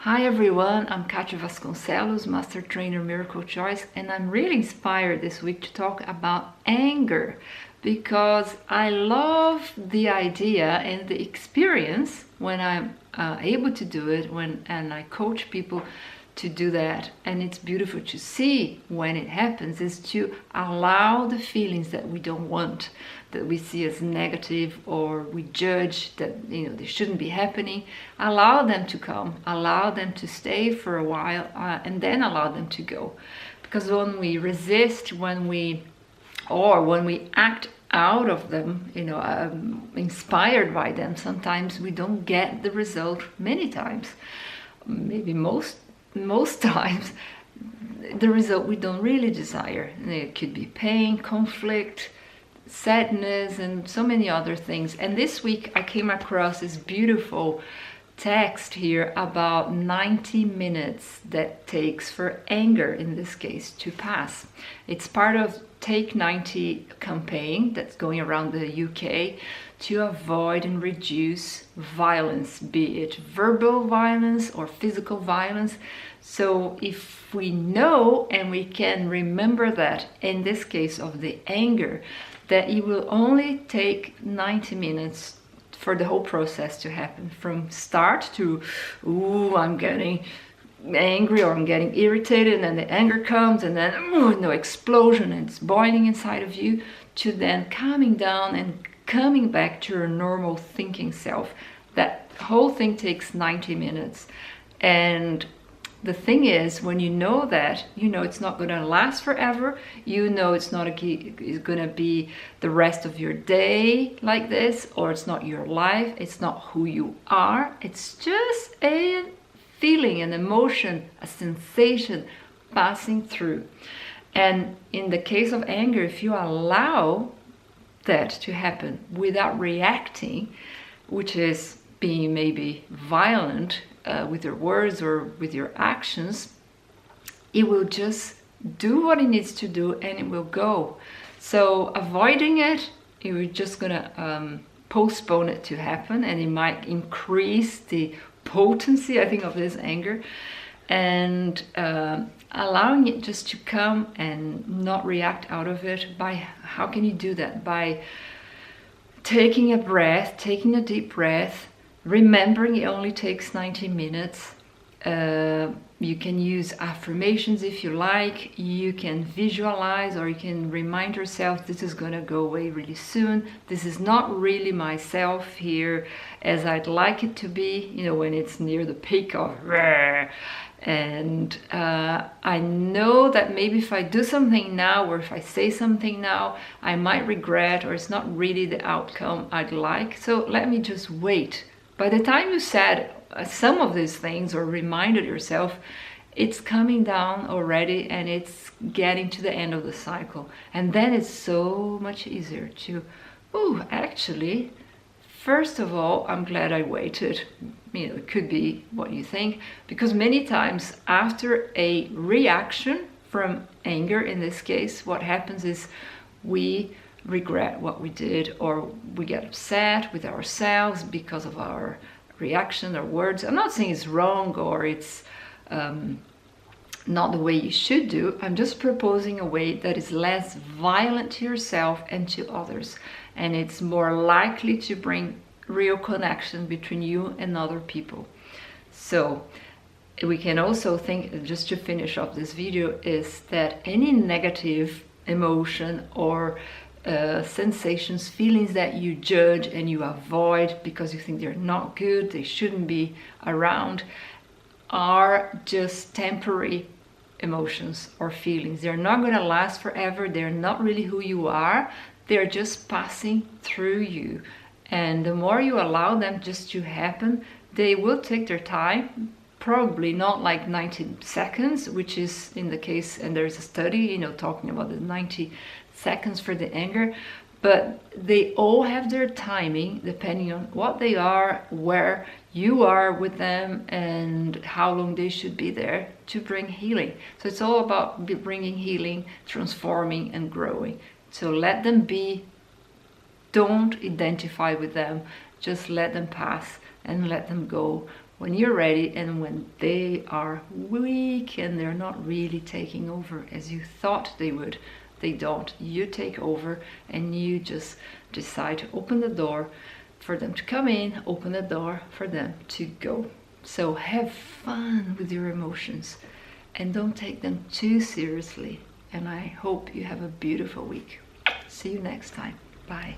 Hi everyone, I'm Catia Vasconcelos, Master Trainer Miracle Choice, and I'm really inspired this week to talk about anger because I love the idea and the experience when I'm able to do it, and I coach people to do that, and it's beautiful to see when it happens, is to allow the feelings that we don't want, that we see as negative or we judge that they shouldn't be happening. Allow them to come, allow them to stay for a while, and then allow them to go. Because when we resist, when we act out of them, inspired by them, sometimes we don't get the result. Many times, maybe most times, the result we don't really desire. It could be pain, conflict, sadness, and so many other things. And this week I came across this beautiful text here about 90 minutes that takes for anger, in this case, to pass. It's part of Take 90 campaign that's going around the UK to avoid and reduce violence, be it verbal violence or physical violence. So if we know and we can remember that, in this case of the anger, that it will only take 90 minutes for the whole process to happen, from start to, ooh, I'm getting angry or I'm getting irritated, and then the anger comes, and then no explosion, and it's boiling inside of you, to then calming down and coming back to your normal thinking self. That whole thing takes 90 minutes. And the thing is, when you know that, it's not going to last forever, it's not going to be the rest of your day like this, or it's not your life, it's not who you are, it's just a feeling, an emotion, a sensation passing through. And in the case of anger, if you allow that to happen without reacting, which is being maybe violent with your words or with your actions, it will just do what it needs to do and it will go. So avoiding it, you're just gonna postpone it to happen, and it might increase the potency, I think, of this anger. And allowing it just to come and not react out of it. How can you do that? By taking a deep breath, remembering it only takes 90 minutes. You can use affirmations if you like. You can visualize, or you can remind yourself, this is going to go away really soon. This is not really myself here as I'd like it to be, when it's near the peak of rah. And I know that maybe if I do something now, or if I say something now, I might regret, or it's not really the outcome I'd like. So let me just wait. By the time you said some of these things or reminded yourself, it's coming down already, and it's getting to the end of the cycle. And then it's so much easier to, actually, first of all, I'm glad I waited. It could be what you think, because many times after a reaction from anger, in this case, what happens is we regret what we did, or we get upset with ourselves because of our reaction or words. I'm not saying it's wrong or it's not the way you should do. I'm just proposing a way that is less violent to yourself and to others, and it's more likely to bring real connection between you and other people. So we can also think, just to finish off this video, is that any negative emotion or sensations, feelings that you judge and you avoid because you think they're not good, they shouldn't be around, are just temporary emotions or feelings. They're not going to last forever. They're not really who you are. They're just passing through you. And the more you allow them just to happen, they will take their time. Probably not like 90 seconds, which is in the case, and there's a study, talking about the 90 seconds for the anger, but they all have their timing depending on what they are, where you are with them, and how long they should be there to bring healing. So it's all about bringing healing, transforming, and growing. So let them be. Don't identify with them. Just let them pass and let them go when you're ready, and when they are weak and they're not really taking over as you thought they would, they don't. You take over and you just decide to open the door for them to come in, open the door for them to go. So have fun with your emotions and don't take them too seriously. And I hope you have a beautiful week. See you next time. Bye.